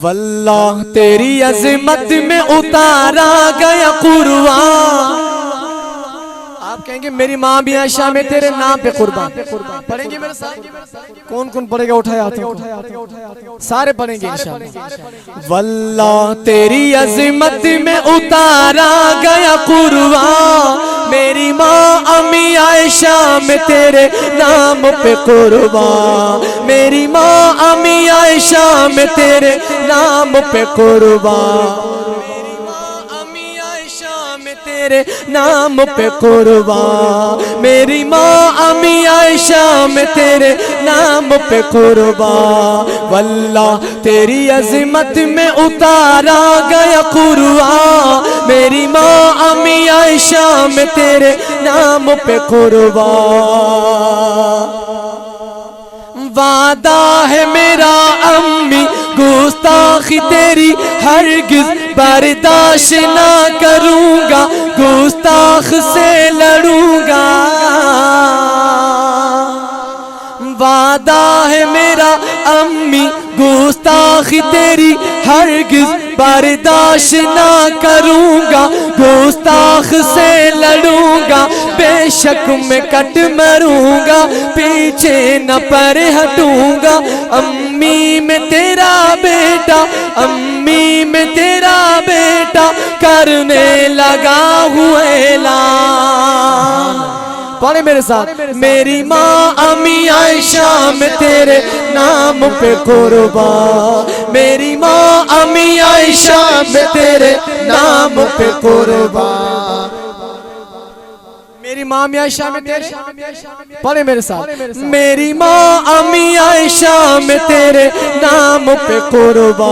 वल्लाह तेरी अज़मत में उतारा गया कुर्बान। आप कहेंगे मेरी माँ भी आयशा में तेरे नाम पे कुर्बान। पढ़ेंगे मेरे साथ? कौन कौन पढ़ेगा? उठाया हाथ, सारे पढ़ेंगे इंशाअल्लाह। वल्लाह तेरी अज़मत में उतारा गया कुर्बान, मेरी माँ अम्मी आयशा में तेरे नाम पे कुर्बान, मेरी माँ अम्मी आयशा में तेरे नाम पे कुर्बान, तेरे नाम पे कुर्बान, मेरी माँ अम्मी आयशा में तेरे नाम पे कुर्बान। वल्लाह तेरी अज़मत में उतारा गया कुर्बान, मेरी माँ अम्मी आयशा में तेरे नाम पे कुर्बान। वादा है मेरा अम्मी गुस्ताखी तेरी हरगिज़ बर्दाश्त ना करूँगा, गुस्ताख से लड़ूंगा। वादा है मेरा अम्मी गुस्ताखी तेरी हरगिज़ बर्दाश्त ना करूँगा, गुस्ताख से लड़ूंगा। बेशक मैं कट मरूंगा, पीछे न पर हटूंगा। अम्मी में तेरा बेटा, अम्मी में तेरा बेटा करने लगा हुआ ऐलान। पढ़े मेरे साथ। मेरी माँ अम्मी आयशा में तेरे नाम पे कुर्बान, मेरी माँ अम्मी आयशा में तेरे नाम पे कुर्बान, मेरी माँ अम्मी आयशा में तेरे। पढ़े मेरे साथ। मेरी माँ अम्मी आयशा में तेरे नाम पे कुर्बान।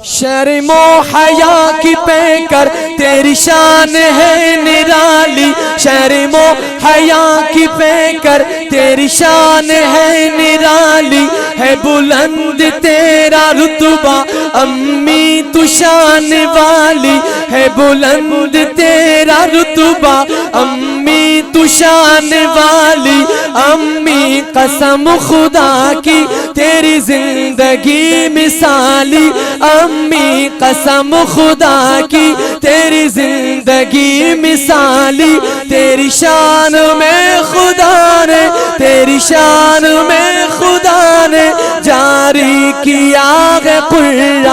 शर्मो हया की पैकर तेरी शान है निराली, शर्मो हया की पैकर तेरी शान है निराली। है बुलंद तेरा रुतबा अम्मी तू शान वाली, है बुलंद तेरा रुतबा अम्मी तू शान वाली। अम्मी कसम खुदा की तेरी जिंदगी मिसाली, अम्मी कसम खुदा की तेरी जिंदगी मिसाली। तेरी शान में खुदा ने, तेरी शान में खुदा ने जारी किया है कुरान।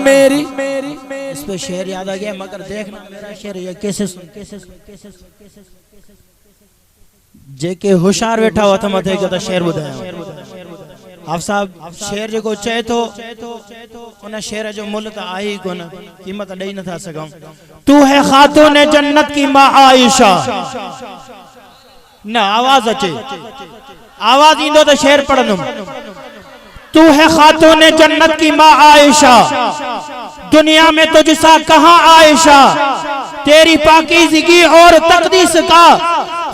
मेरी इस पे शेर याद आ गया, मगर देखना मेरा शेर ये कैसे सुन जेके होशियार वेठा हुआ था मथे के शेर बुधाया। आप साहब शेर जो चाहे तो उन शेर जो मुल तो आई कोन, कीमत दई न था सका। तू है खातून जन्नत की माँ आयशा, न आवाज अचे, आवाज इंदो तो शेर पढ़नुम। तू है खातून जन्नत की माँ आयशा, दुनिया में तुझसा कहाँ आयशा। तेरी पाकीज़गी और तकदीस का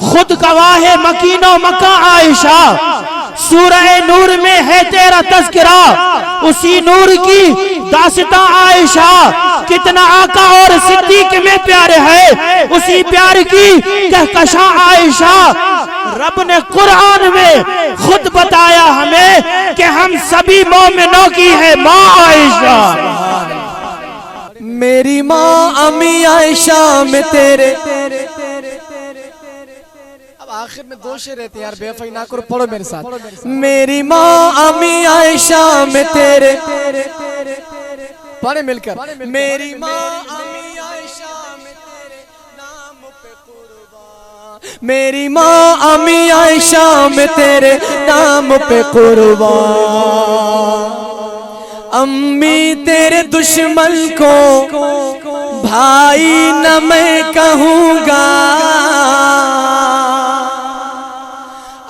खुद गवाह है मकीनो मका आयशा। सूरह नूर में है तेरा तज़किरा, उसी नूर की दास्तां आयशा। कितना आका और सिद्दीक में प्यार है, उसी प्यार की कहकशां आयशा। रब ने कुरान में खुद बताया हमें कि हम सभी मोमिनों की है माँ आयशा। मेरी माँ अम्मी आयशा में तेरे। अब आखिर में दो शेर रहते यार, बेवफाई ना करो, पढ़ो मेरे साथ। मेरी माँ अम्मी आयशा में तेरे। पढ़े मिलकर। मेरी माँ अम्मी आयशा में तेरे नाम पे कुर्बान, मेरी माँ अम्मी आयशा में तेरे नाम पे कुर्बान। अम्मी तेरे दुश्मन को भाई न मैं कहूँगा,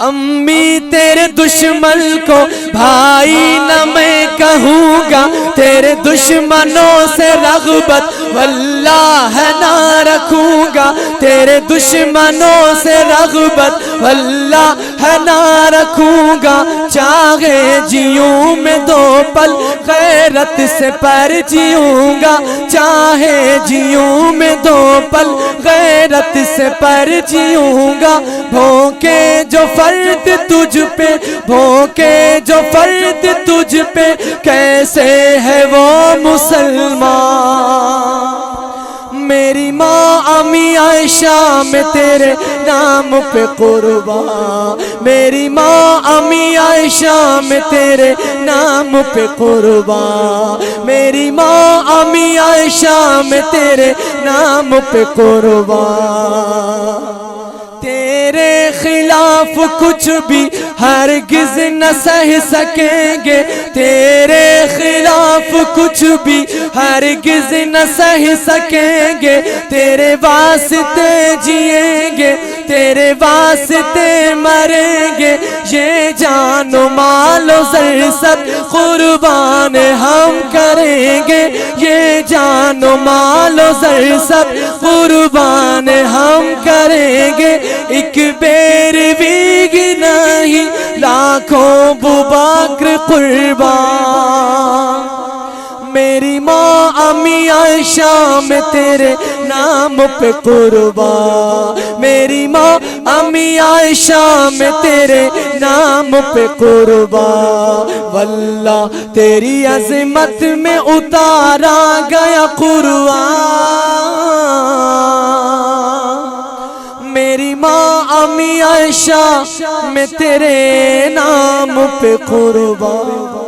अम्मी तेरे दुश्मन को भाई न मैं कहूँगा। तेरे दुश्मनों से रग़बत वल्लाह वल्लाह ना रखूंगा तेरे दुश्मनों से रग़बत, वल्लाह ना रखूंगा चाहे जीऊं मैं 2 पल गैरत से पर जीऊंगा, चाहे जीऊं मैं 2 पल गैरत से पर जीऊंगा। भोंके जो फर्द तुझ पे, भोंके जो फर्द तुझ पे, कैसे है वो मुसलमान। मेरी माँ अम्मी आयशा में तेरे नाम पे कुर्बान, मेरी माँ अम्मी आयशा में तेरे नाम पे कुर्बान, मेरी माँ अम्मी आयशा में तेरे नाम पे कुर्बान। तेरे खिलाफ कुछ भी हरगिज न सह सकेंगे, तेरे खिलाफ कुछ भी हरगिज न सह सकेंगे, तेरे वास्ते जिएंगे, तेरे वास्ते मरेंगे, ये जानो मालो ज़र सब कुर्बान हम करेंगे, ये जानो मालो ज़र सब कुर्बान हम करेंगे। एक बेर भी नहीं लाखों बुबकर कुर्बान। मेरी माँ अम्मी आयशा में तेरे नाम पे कुर्बान, मेरी माँ अम्मी आयशा में तेरे नाम पे कुर्बान। वल्लाह तेरी अज़मत में उतारा गया कुर्आन। मेरी माँ अम्मी आयशा में तेरे नाम पे कुर्बान।